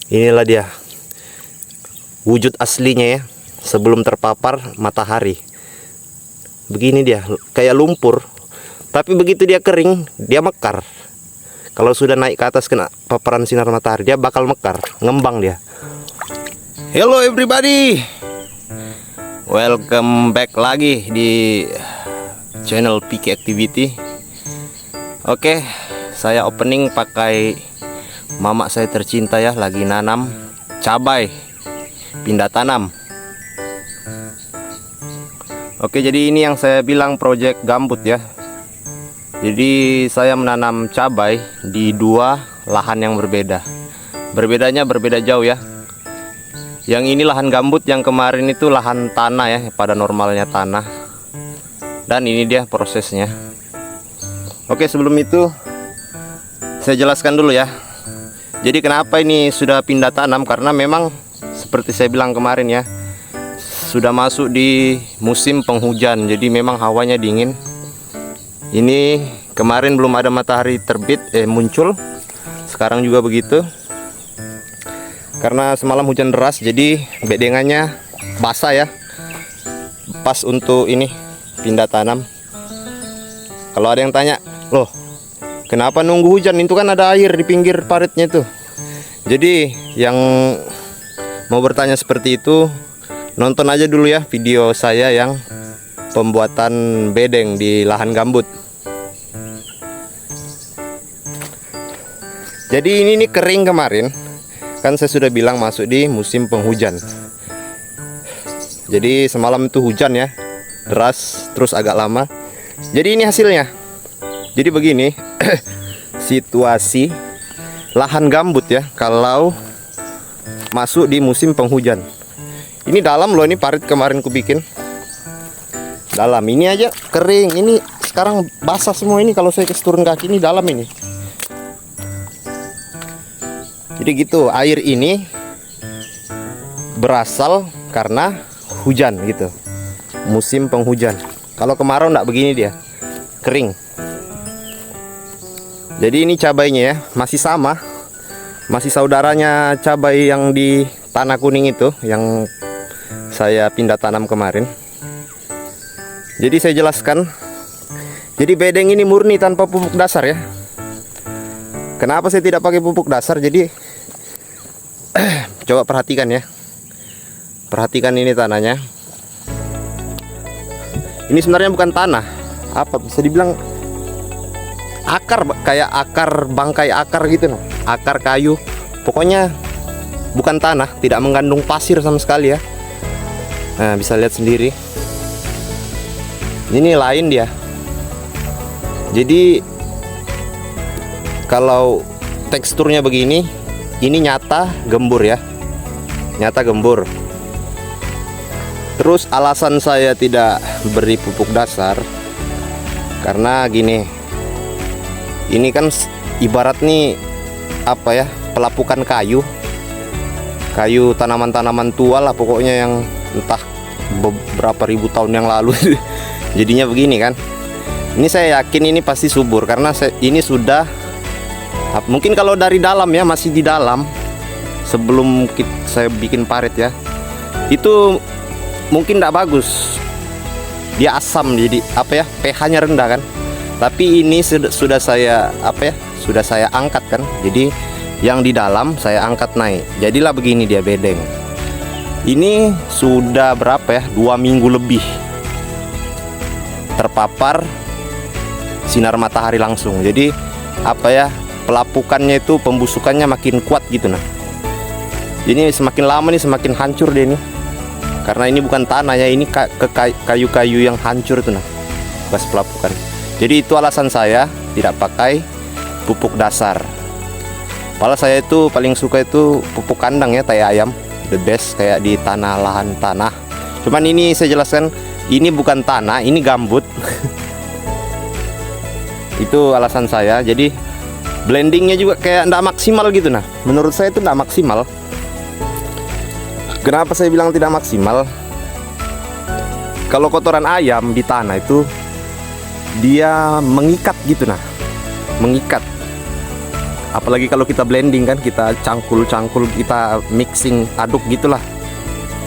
Inilah dia wujud aslinya ya, sebelum terpapar matahari. Begini dia, kayak lumpur. Tapi begitu dia kering, dia mekar. Kalau sudah naik ke atas kena paparan sinar matahari, dia bakal mekar, ngembang dia. Hello everybody, welcome back lagi di channel PK Activity. Oke, saya opening pakai mama saya tercinta ya, lagi nanam cabai, pindah tanam. Oke, jadi ini yang saya bilang project gambut ya. Jadi saya menanam cabai di dua lahan yang berbeda. Berbedanya berbeda jauh ya. Yang ini lahan gambut, yang kemarin itu lahan tanah ya, pada normalnya tanah. Dan ini dia prosesnya. Oke, sebelum itu saya jelaskan dulu ya. Jadi kenapa ini sudah pindah tanam, karena memang seperti saya bilang kemarin ya, sudah masuk di musim penghujan. Jadi memang hawanya dingin. Ini kemarin belum ada matahari terbit muncul. Sekarang juga begitu. Karena semalam hujan deras, jadi bedengannya basah ya. Pas untuk ini pindah tanam. Kalau ada yang tanya, loh kenapa nunggu hujan? Itu kan ada air di pinggir paritnya itu. Jadi yang mau bertanya seperti itu, nonton aja dulu ya video saya yang pembuatan bedeng di lahan gambut. Jadi ini nih kering kemarin. Kan saya sudah bilang masuk di musim penghujan. Jadi semalam itu hujan ya, deras, terus agak lama. Jadi ini hasilnya. Jadi begini situasi lahan gambut ya kalau masuk di musim penghujan. Ini dalam loh, ini parit kemarin ku bikin dalam. Ini aja kering, ini sekarang basah semua. Ini kalau saya turun kaki ini dalam ini. Jadi gitu, air ini berasal karena hujan gitu, musim penghujan. Kalau kemarau enggak begini dia, kering. Jadi ini cabainya ya, masih sama, masih saudaranya cabai yang di tanah kuning itu, yang saya pindah tanam kemarin. Jadi saya jelaskan. Jadi bedeng ini murni tanpa pupuk dasar ya. Kenapa saya tidak pakai pupuk dasar? Jadi coba perhatikan ya. Perhatikan ini tanahnya. Ini sebenarnya bukan tanah. Apa bisa dibilang akar, kayak akar bangkai akar gitu nah. Akar kayu. Pokoknya bukan tanah, tidak mengandung pasir sama sekali ya. Nah, bisa lihat sendiri. Ini lain dia. Jadi kalau teksturnya begini, ini nyata gembur ya, nyata gembur. Terus alasan saya tidak beri pupuk dasar karena gini, ini kan ibarat nih apa ya, pelapukan kayu tanaman-tanaman tua lah pokoknya, yang entah beberapa ribu tahun yang lalu. Jadinya begini kan. Ini saya yakin ini pasti subur karena ini sudah, mungkin kalau dari dalam ya, masih di dalam sebelum saya bikin parit ya, itu mungkin tidak bagus, dia asam, jadi apa ya, pH-nya rendah kan. Tapi ini sudah saya apa ya, sudah saya angkat kan. Jadi yang di dalam saya angkat naik, jadilah begini dia bedeng. Ini sudah berapa ya, 2 minggu lebih terpapar sinar matahari langsung. Jadi apa ya, pelapukannya itu, pembusukannya makin kuat gitu nah. Ini semakin lama nih semakin hancur dia nih. Karena ini bukan tanah ya, ini kayu-kayu yang hancur itu nah, bekas pelapukan. Jadi itu alasan saya tidak pakai pupuk dasar. Padahal saya itu paling suka itu pupuk kandang ya, tai ayam, the best kayak di tanah, lahan tanah. Cuman ini saya jelaskan, ini bukan tanah, ini gambut. Itu alasan saya. Jadi blendingnya juga kayak ndak maksimal gitu nah. Menurut saya itu ndak maksimal. Kenapa saya bilang tidak maksimal? Kalau kotoran ayam di tanah itu dia mengikat gitu nah, mengikat. apalagi kalau kita blending kan, kita cangkul-cangkul, kita mixing, aduk gitulah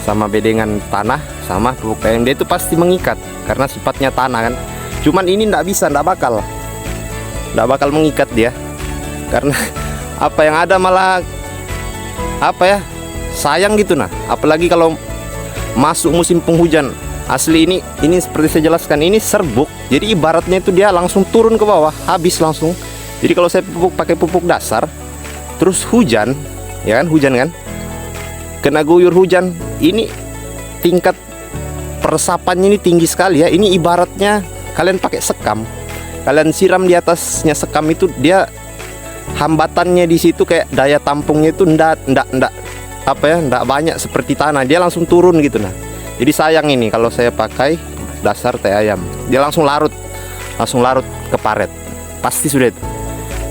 sama bedengan tanah sama pupuk PMD, itu pasti mengikat karena sifatnya tanah kan. Cuman ini nggak bisa, nggak bakal mengikat dia, karena apa yang ada malah apa ya, sayang gitu nah. Apalagi kalau masuk musim penghujan. Asli ini seperti saya jelaskan, ini serbuk. Jadi ibaratnya itu dia langsung turun ke bawah, habis langsung. Jadi kalau saya pakai pupuk dasar, terus hujan, ya kan, hujan kan, kena guyur hujan, ini tingkat peresapannya ini tinggi sekali ya. Ini ibaratnya kalian pakai sekam, kalian siram di atasnya sekam itu, dia hambatannya di situ kayak daya tampungnya itu ndak apa ya, ndak banyak seperti tanah, dia langsung turun gitu nah. Jadi sayang ini kalau saya pakai dasar teh ayam, dia langsung larut ke paret, pasti sudah itu.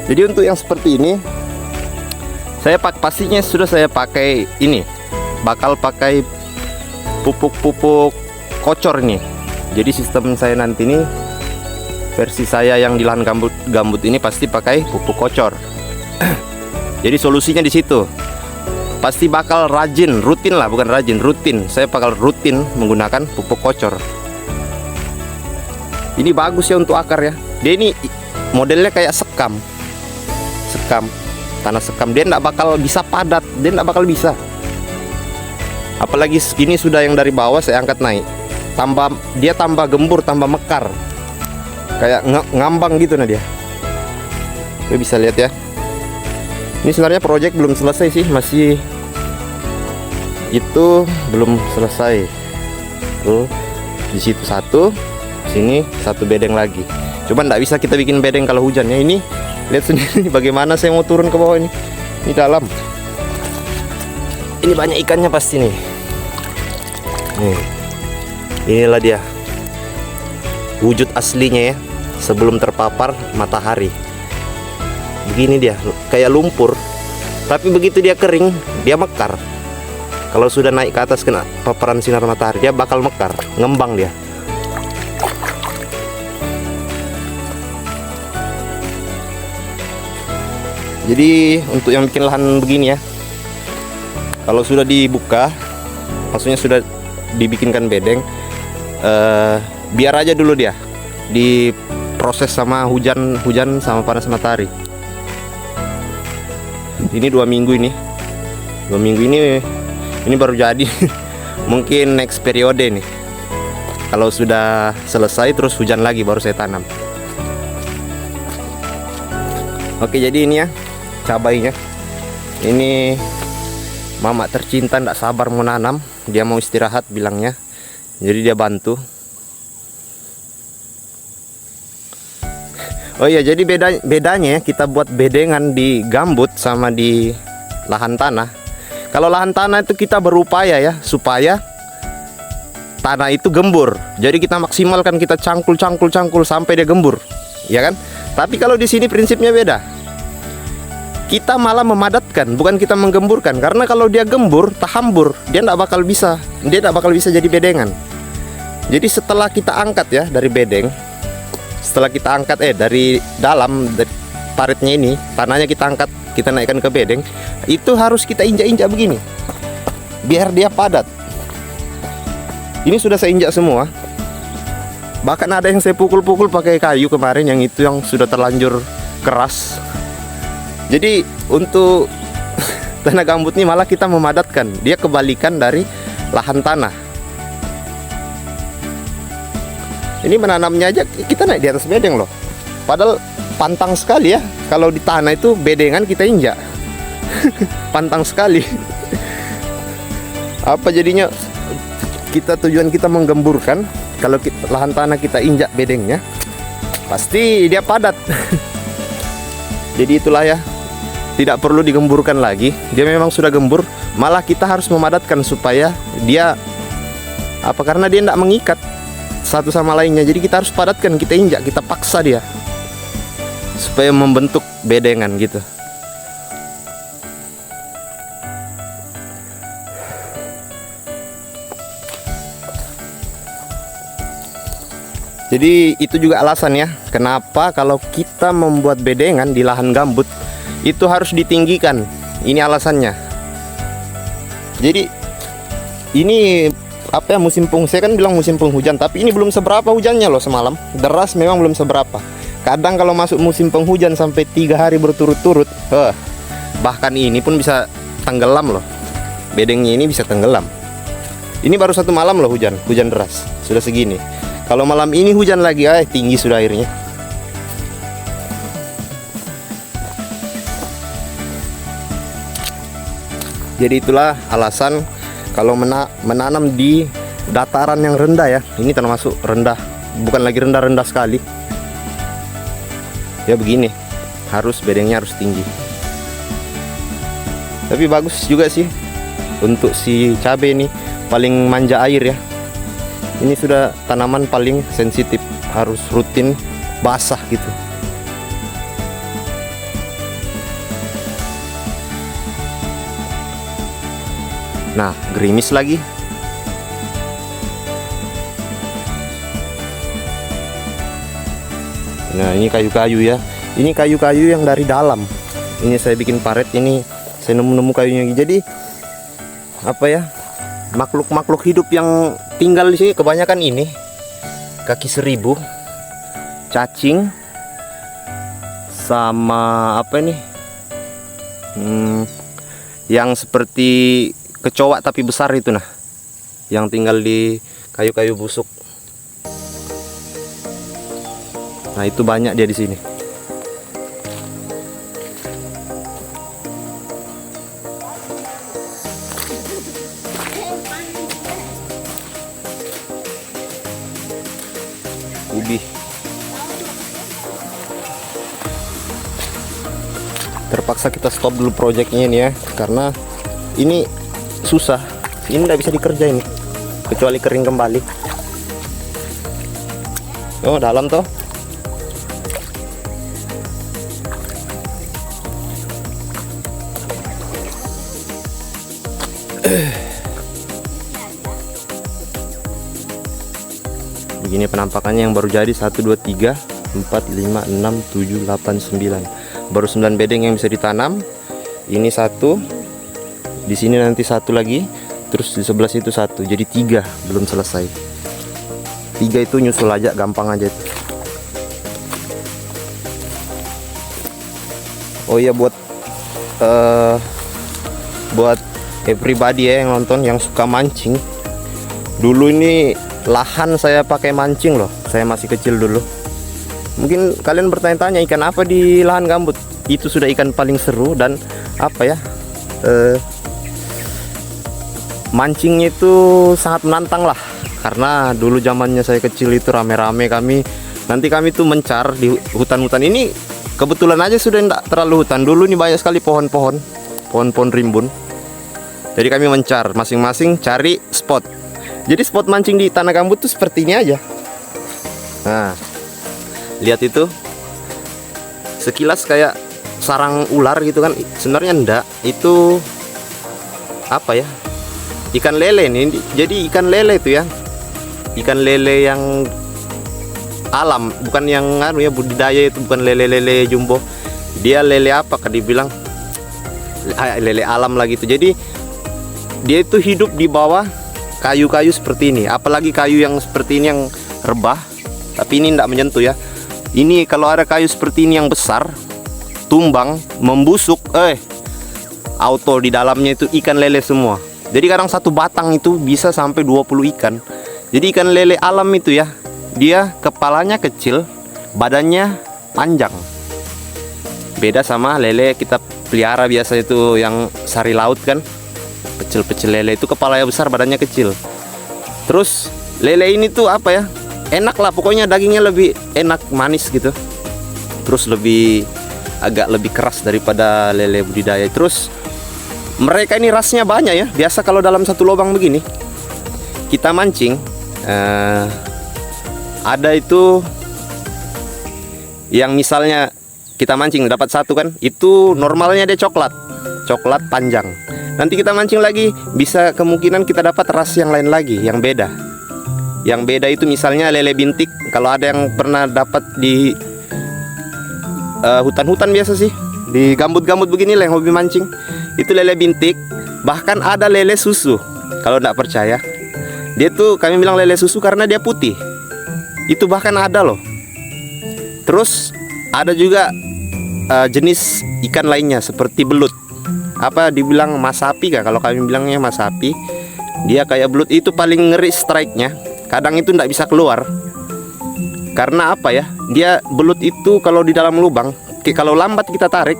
Jadi untuk yang seperti ini, saya pastinya sudah saya pakai ini, bakal pakai pupuk kocor ini. Jadi sistem saya nanti ini, versi saya yang di lahan gambut ini pasti pakai pupuk kocor. Jadi solusinya di situ. Pasti bakal rutin, saya bakal rutin menggunakan pupuk kocor. Ini bagus ya untuk akar ya. Dia ini modelnya kayak sekam, tanah sekam. Dia nggak bakal bisa padat, dia nggak bakal bisa. Apalagi ini sudah yang dari bawah saya angkat naik, dia tambah gembur, tambah mekar, kayak ngambang gitu nah dia. Lo bisa lihat ya. Ini sebenarnya project belum selesai sih, masih itu belum selesai. Tuh di situ satu, sini satu bedeng lagi. Cuman nggak bisa kita bikin bedeng kalau hujan ya. Ini lihat sendiri bagaimana saya mau turun ke bawah ini. Ini dalam. Ini banyak ikannya pasti nih. Nih, inilah dia wujud aslinya ya sebelum terpapar matahari. Begini dia, kayak lumpur, tapi begitu dia kering, dia mekar. Kalau sudah naik ke atas kena paparan sinar matahari, dia bakal mekar, ngembang dia. Jadi untuk yang bikin lahan begini ya, kalau sudah dibuka, maksudnya sudah dibikinkan bedeng, biar aja dulu dia diproses sama hujan sama panas matahari. Ini 2 minggu ini baru jadi. Mungkin next periode nih, kalau sudah selesai terus hujan lagi baru saya tanam. Oke, jadi ini ya cabainya. Ini mama tercinta ndak sabar mau nanam, dia mau istirahat bilangnya, jadi dia bantu. Oh iya, jadi bedanya ya kita buat bedengan di gambut sama di lahan tanah. Kalau lahan tanah itu kita berupaya ya supaya tanah itu gembur. Jadi kita maksimalkan, kita cangkul sampai dia gembur, ya kan? Tapi kalau di sini prinsipnya beda. Kita malah memadatkan, bukan kita menggemburkan. Karena kalau dia gembur, tahambur, dia tidak bakal bisa jadi bedengan. Jadi setelah kita angkat ya dari bedeng, setelah kita angkat dari dalam paritnya ini, tanahnya kita angkat, kita naikkan ke bedeng, itu harus kita injak-injak begini biar dia padat. Ini sudah saya injak semua, bahkan ada yang saya pukul-pukul pakai kayu kemarin, yang itu yang sudah terlanjur keras. Jadi untuk tanah gambut ini malah kita memadatkan, dia kebalikan dari lahan tanah. Ini menanamnya aja kita naik di atas bedeng loh. Padahal pantang sekali ya. Kalau di tanah itu bedengan kita injak. Pantang sekali. Apa jadinya? Tujuan kita menggemburkan. Kalau lahan tanah kita injak bedengnya, pasti dia padat. Jadi itulah ya, tidak perlu digemburkan lagi. Dia memang sudah gembur, malah kita harus memadatkan supaya dia karena dia tidak mengikat satu sama lainnya. Jadi kita harus padatkan, kita injak, kita paksa dia supaya membentuk bedengan gitu. Jadi itu juga alasan ya kenapa kalau kita membuat bedengan di lahan gambut itu harus ditinggikan. Ini alasannya. Jadi ini apa ya, musim saya kan bilang musim penghujan, tapi ini belum seberapa hujannya loh semalam. Deras memang belum seberapa. Kadang kalau masuk musim penghujan sampai 3 hari berturut-turut, bahkan ini pun bisa tenggelam loh. Bedengnya ini bisa tenggelam. Ini baru 1 malam loh hujan deras, sudah segini. Kalau malam ini hujan lagi, tinggi sudah airnya. Jadi itulah alasan kalau menanam di dataran yang rendah ya. Ini termasuk rendah, bukan lagi rendah-rendah sekali. Ya begini, bedengnya harus tinggi. Tapi bagus juga sih untuk si cabai ini, paling manja air ya. Ini sudah tanaman paling sensitif, harus rutin basah gitu. Nah, gerimis lagi. Nah, ini kayu-kayu ya. Ini kayu-kayu yang dari dalam. Ini saya bikin paret, ini saya nemu-nemu kayunya. Jadi apa ya? Makhluk-makhluk hidup yang tinggal di sini kebanyakan ini kaki seribu, cacing, sama apa ini? Yang seperti kecoa tapi besar itu nah, yang tinggal di kayu-kayu busuk. Nah, itu banyak dia di sini. Ubi. Terpaksa kita stop dulu proyeknya ini ya, karena ini susah. Ini tidak bisa dikerjain kecuali kering kembali. Oh, dalam toh. Begini penampakannya yang baru jadi. 1, 2, 3, 4, 5, 6, 7, 8, 9. Baru 9 bedeng yang bisa ditanam. Ini 1. Di sini nanti 1 lagi, terus di sebelah situ 1. Jadi 3 belum selesai. 3 itu nyusul aja, gampang aja itu. Oh iya, buat everybody ya yang nonton, yang suka mancing. Dulu ini lahan saya pakai mancing loh. Saya masih kecil dulu. Mungkin kalian bertanya-tanya, ikan apa di lahan gambut? Itu sudah ikan paling seru dan apa ya? Mancingnya itu sangat menantang lah, karena dulu zamannya saya kecil itu rame-rame kami tuh mencar di hutan-hutan ini. Kebetulan aja sudah tidak terlalu hutan, dulu ini banyak sekali pohon-pohon rimbun. Jadi kami mencar masing-masing cari spot. Jadi spot mancing di tanah gambut tuh seperti ini aja. Nah, lihat itu, sekilas kayak sarang ular gitu kan, sebenarnya enggak. Itu apa ya, ikan lele nih. Jadi ikan lele itu ya, ikan lele yang alam, bukan yang ya budidaya. Itu bukan lele jumbo, dia lele apa kan dibilang, lele alam lah gitu. Jadi dia itu hidup di bawah kayu-kayu seperti ini, apalagi kayu yang seperti ini yang rebah, tapi ini tidak menyentuh ya. Ini kalau ada kayu seperti ini yang besar, tumbang, membusuk, auto di dalamnya itu ikan lele semua. Jadi kadang satu batang itu bisa sampai 20 ikan. Jadi ikan lele alam itu ya, dia kepalanya kecil, badannya panjang. Beda sama lele kita pelihara biasa itu yang sari laut kan. Pecel-pecel lele itu kepalanya besar, badannya kecil. Terus lele ini tuh apa ya, enak lah pokoknya, dagingnya lebih enak, manis gitu. Terus agak lebih keras daripada lele budidaya. Terus mereka ini rasnya banyak ya. Biasa kalau dalam satu lubang begini kita mancing, ada itu yang misalnya kita mancing dapat 1 kan, itu normalnya dia coklat panjang. Nanti kita mancing lagi, bisa kemungkinan kita dapat ras yang lain lagi, yang beda. Yang beda itu misalnya lele bintik. Kalau ada yang pernah dapat di hutan-hutan biasa sih, di gambut-gambut begini lah yang hobi mancing. Itu lele bintik, bahkan ada lele susu. Kalau nggak percaya, dia tuh kami bilang lele susu karena dia putih. Itu bahkan ada loh. Terus ada juga jenis ikan lainnya seperti belut. Apa dibilang masapi kah? Kalau kami bilangnya masapi. Dia kayak belut, itu paling ngeri strike-nya. Kadang itu nggak bisa keluar. Karena apa ya? Dia belut itu kalau di dalam lubang, kalau lambat kita tarik,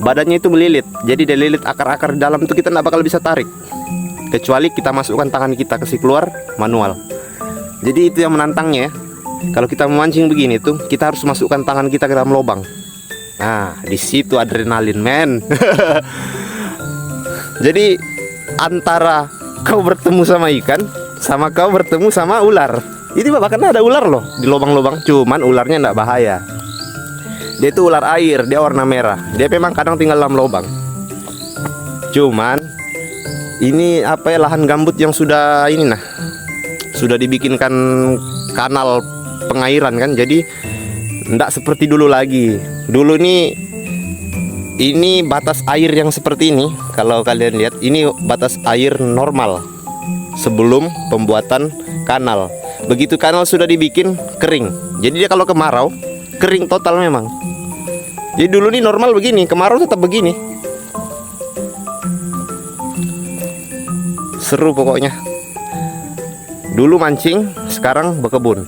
badannya itu melilit. Jadi dia lilit akar-akar di dalam itu, kita nggak bakal bisa tarik. Kecuali kita masukkan tangan kita kasih keluar manual. Jadi itu yang menantangnya ya. Kalau kita memancing begini tuh, kita harus masukkan tangan kita ke dalam lubang. Nah, di situ adrenalin, men. Jadi antara kau bertemu sama ikan sama kau bertemu sama ular. Ini bahkan ada ular loh di lubang-lubang, cuman ularnya enggak bahaya. Dia itu ular air, dia warna merah. Dia memang kadang tinggal dalam lubang. Cuman ini apa ya, lahan gambut yang sudah ini nah, sudah dibikinkan kanal pengairan kan. Jadi enggak seperti dulu lagi. Dulu ini batas air yang seperti ini. Kalau kalian lihat, ini batas air normal sebelum pembuatan kanal. Begitu kanal sudah dibikin, kering. Jadi dia kalau kemarau, kering total memang. Jadi dulu ini normal begini, kemarau tetap begini. Seru pokoknya. Dulu mancing, sekarang berkebun.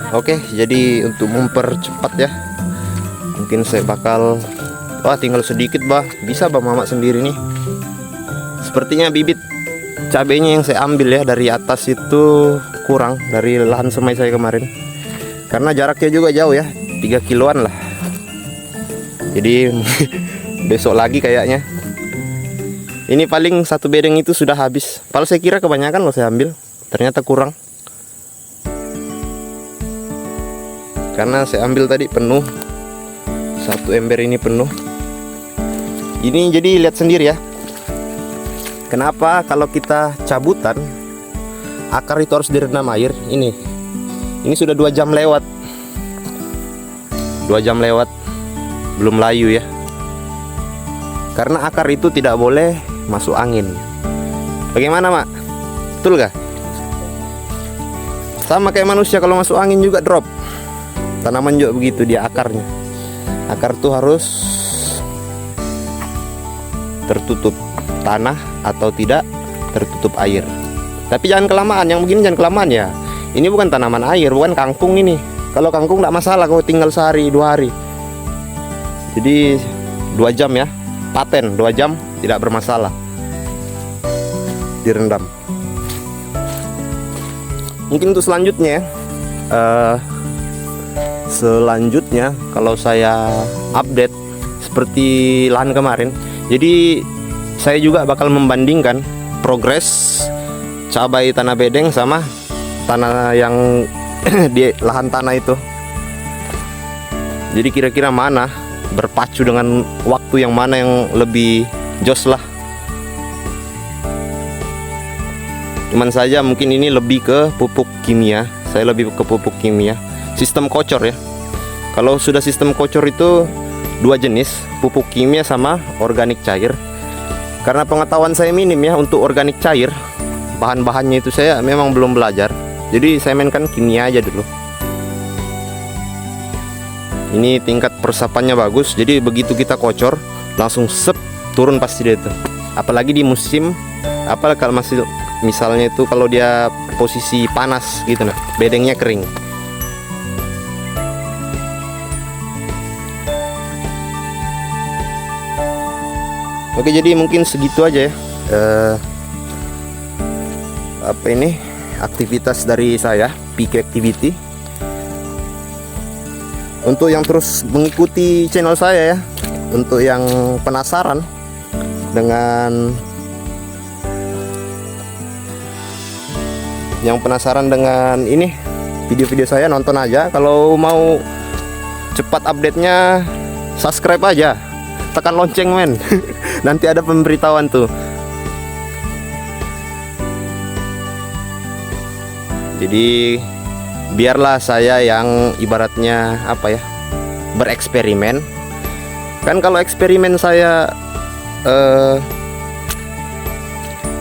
Oke, jadi untuk mempercepat ya, mungkin saya bakal, wah tinggal sedikit bah, bisa bah mamak sendiri nih. Sepertinya bibit cabenya yang saya ambil ya dari atas itu kurang dari lahan semai saya kemarin, karena jaraknya juga jauh ya, 3 kiloan lah. Jadi besok lagi kayaknya. Ini paling satu bedeng itu sudah habis. Kalau saya kira kebanyakan loh saya ambil, ternyata kurang. Karena saya ambil tadi penuh, satu ember ini penuh. Ini jadi lihat sendiri ya, kenapa kalau kita cabutan akar itu harus direndam air. Ini sudah 2 jam lewat, 2 jam lewat belum layu ya. Karena akar itu tidak boleh masuk angin. Bagaimana mak? Betul gak? Sama kayak manusia, kalau masuk angin juga drop. Tanaman juga begitu, dia akarnya. Akar tuh harus tertutup tanah atau tidak tertutup air. Tapi jangan kelamaan, yang begini jangan kelamaan ya. Ini bukan tanaman air, bukan kangkung ini. Kalau kangkung tidak masalah, kalau tinggal sehari 2 hari. Jadi 2 jam ya, paten 2 jam tidak bermasalah. Direndam. Mungkin untuk selanjutnya selanjutnya kalau saya update seperti lahan kemarin, jadi saya juga bakal membandingkan progres cabai tanah bedeng sama tanah yang di lahan tanah itu. Jadi kira-kira mana berpacu dengan waktu, yang mana yang lebih jos lah. Cuman saja mungkin ini lebih ke pupuk kimia, saya lebih ke pupuk kimia. Sistem kocor ya. Kalau sudah sistem kocor itu 2 jenis, pupuk kimia sama organik cair. Karena pengetahuan saya minim ya untuk organik cair, bahan-bahannya itu saya memang belum belajar. Jadi saya mainkan kimia aja dulu. Ini tingkat peresapannya bagus, jadi begitu kita kocor langsung sep turun pasti dia itu. Apalagi di musim apa, kalau masih misalnya itu kalau dia posisi panas gitu nah, bedengnya kering. Oke, jadi mungkin segitu aja ya. Apa ini aktivitas dari saya, PK Activity. Untuk yang terus mengikuti channel saya ya, untuk yang penasaran dengan Yang penasaran dengan ini video-video saya, nonton aja. Kalau mau cepat update-nya, subscribe aja, tekan lonceng men. Nanti ada pemberitahuan tuh. Jadi biarlah saya yang ibaratnya apa ya, bereksperimen. Kan kalau eksperimen saya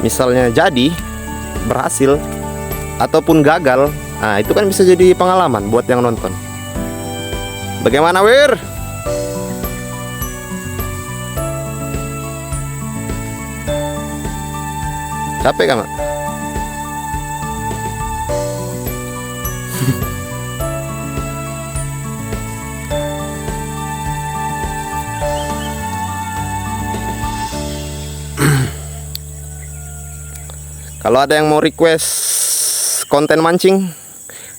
misalnya jadi berhasil ataupun gagal, nah itu kan bisa jadi pengalaman buat yang nonton. Bagaimana Wir? Capek kan Mak? Kalau ada yang mau request konten mancing,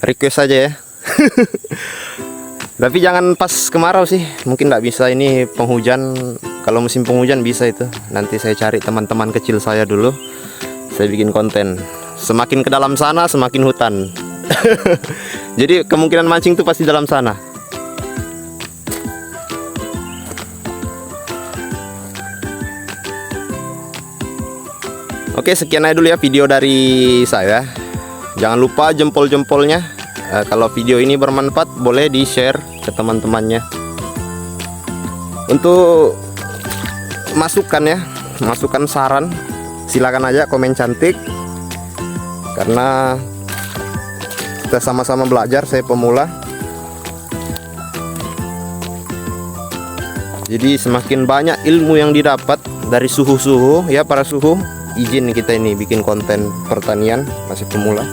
request aja ya. Tapi jangan pas kemarau sih, mungkin nggak bisa, ini penghujan. Kalau musim penghujan bisa itu. Nanti saya cari teman-teman kecil saya dulu, saya bikin konten. Semakin ke dalam sana semakin hutan. Jadi kemungkinan mancing tuh pasti dalam sana. Oke, sekian aja dulu ya video dari saya. Jangan lupa jempol-jempolnya. Kalau video ini bermanfaat, boleh di-share ke teman-temannya. Untuk masukan ya, masukan saran, silakan aja komen cantik. Karena kita sama-sama belajar, saya pemula. Jadi semakin banyak ilmu yang didapat dari suhu-suhu ya, para suhu. Izin kita ini bikin konten pertanian, masih pemula.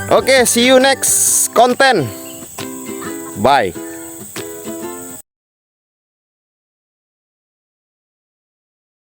Oke, see you next konten. Bye.